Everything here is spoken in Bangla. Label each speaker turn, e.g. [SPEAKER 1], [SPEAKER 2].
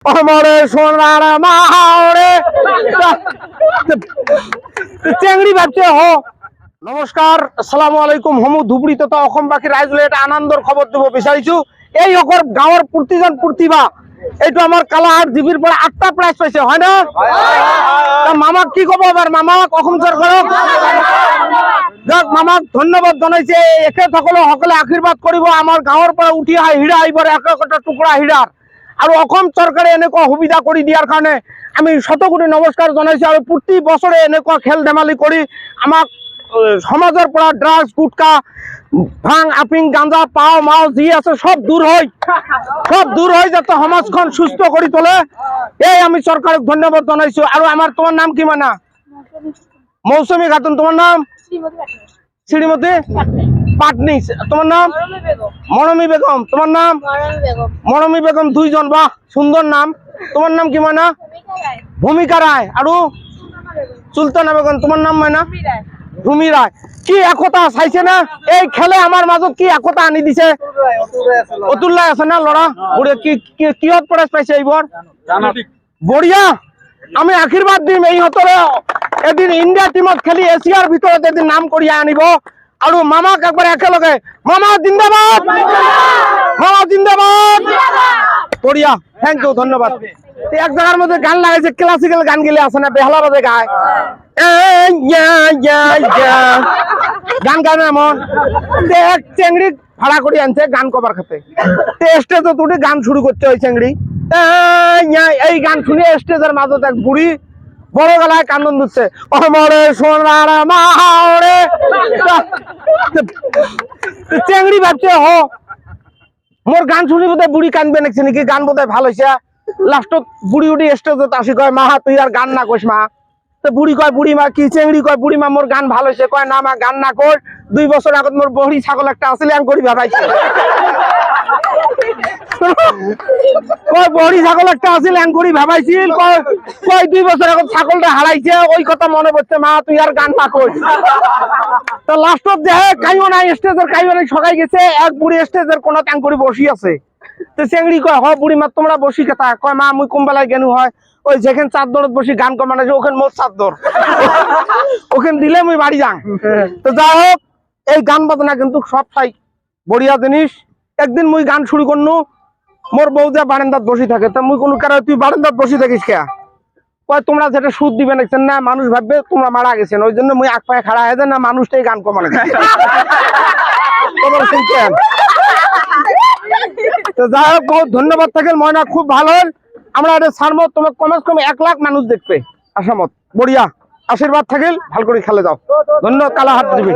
[SPEAKER 1] আমারে সোনার মাওরে চেংড়ি ভাবছে হো। নমস্কার, আসসালামু আলাইকুম। হমু ধুবড়ি তথা অসমবাসী রাইজলে এটা আনন্দর খবর দেব বিচাৰিছো। এই অকর গাঁৱৰ প্ৰতিজন প্ৰতিভা এইটো আমাৰ কালাহাট জিবিৰ পৰা 8টা প্ৰাইজ পাইছে, হয় না? মামাক কি কব এবাৰ? মামাক অসম চৰকাৰক যাক মামাক ধন্যবাদ জনাইছে। এখেতসকলে আশীৰ্বাদ কৰিব আমাৰ গাঁৱৰ পৰা উঠি অহা হীৰা এইবাৰ একটা টুকুৰা হীৰাৰ, আৰু অসম চৰকাৰে এনেকুৱা সুবিধা কৰি দিয়াৰ কাৰণে আমি শতকোটি নমস্কাৰ জনাইছো। আৰু প্ৰতি বছৰে এনেকুৱা খেল ধেমালি কৰি আমাক সমাজৰ পৰা ড্ৰাগছ, গুটকা, ভাং, আপিং, গাঁজা, পাও মাও যি আছে সব দূৰ হৈ যাতে সমাজখন সুস্থ কৰি তোলে, এই আমি চৰকাৰক ধন্যবাদ জনাইছো। আৰু আমাৰ তোমাৰ নাম কি মানা? মৌচুমী খাতুন। তোমার নাম? শ্রীমতী পাটনি। তোমার নাম? মরমী বেগম। তোমার নাম? মরমী বেগম। দুইজন, বাহ সুন্দর নাম। তোমার নাম কি মানা? ভূমিকা রায়। আৰু সুলতানা বেগম। তোমার নাম মানা? রুমি রায়। কি একতা চাইছে না এই খেলে আমার মাজত? কি একতা আনি দিছে? অতুল্লাই আছে না লড়া বুড়ে? কিহত প্রাইজ পাইছে এইবার? বঢ়িয়া। আমি আশীর্বাদ দিম এই হতরে এদিন ইন্ডিয়া টিমত খেলি এছিয়ার ভিতৰত এদিন নাম করিয়া আনিব। আৰু মামাক একবার একেলগে মামা জিন্দাবাদ, মামা জিন্দাবাদ। বঢ়িয়া, থ্যাংক ইউ, ধন্যবাদ। এক জায়গার মধ্যে গান লাগাইছে, ক্লাসিক্যাল গান গেলে আছে না, বেহালা বাজে গায়, গান গানে এমন এক চেংড়ি ভাড়া করে আনছে গান কবার খাতে। স্টেজে তুটি গান শুরু করছে ওই চেংড়ি। এই গান শুনে স্টেজের মাঝে এক বুড়ি বড় গলায় কান্দন দিচ্ছে, অমরে সোনার মাওরে। চেংড়ি ভাবছে হ মোর গান শুনি বোধহয় বুড়ি কানবে নাকি নাকি, গান বোধহয় ভালো হয়েছে। লাস্টত বুড়ি উঠি স্টেজত আসি কয়, মা তুই আর গান না কইস মা। তো বুড়ি কয়, বুড়ি মা কি? চেংড়ি কয়, বুড়ি মা মোর গান ভালো হয়েছে। কয় না মা, গান না কর, 2 বছর আগত মোর বড়ি ছাগল একটা আসলে আং করি ভাবাইছে। কয় বড়ি ছাগল একটা আসলে আং করি ভাবাইছিল। কয় 2 বছর আগত ছাগলটা হারাইছে, ওই কথা মনে পড়ছে, মা তুই আর গান না কর। তো লাস্টত দেখে কাইও নাই, স্টেজের কাইও নাই, সকাই গেছে। এক বুড়ি স্টেজের কোন আং করি বসি আছে। তো চেংড়ি কয়, হ বুড়ি মা তোমরা বসি কেতা? কয় মা মুই কোনবেলায় গেনু হয়, ওই যেখানে চাদরত বসি গান কমানো আছে ওখানে মোট চাদর, ওখানে দিলে মুই বাড়ি যাং। তো যাই হোক, এই গান বাজনা কিন্তু সব চাই বড়িয়া জিনিস। একদিন মুই গান শুরু করনু, মোর বউ যে বারান্দাত বসি থাকে, তা মুই কোনো কারণে তুই বারান্দাত বসি থাকিস কে? কয় তোমরা যেটা সুদ দিবে নাকছেন না, মানুষ ভাববে তোমরা মারা গেছেন, ওই জন্য মুই এক পায়ে খাড়া হয়ে না মানুষটাই গান কমানো। শুনছেন? তো যাই হোক, বহুত ধন্যবাদ থাকেন, ময়না খুব ভালো। আমরা এটা ছাড়বো, তোমার কমস কম 1 লাখ মানুষ দেখবে আসামত। বড়িয়া, আশীর্বাদ থাকিল, ভাল করে খেলে যাও। ধন্যবাদ। কালাহাট দিবি।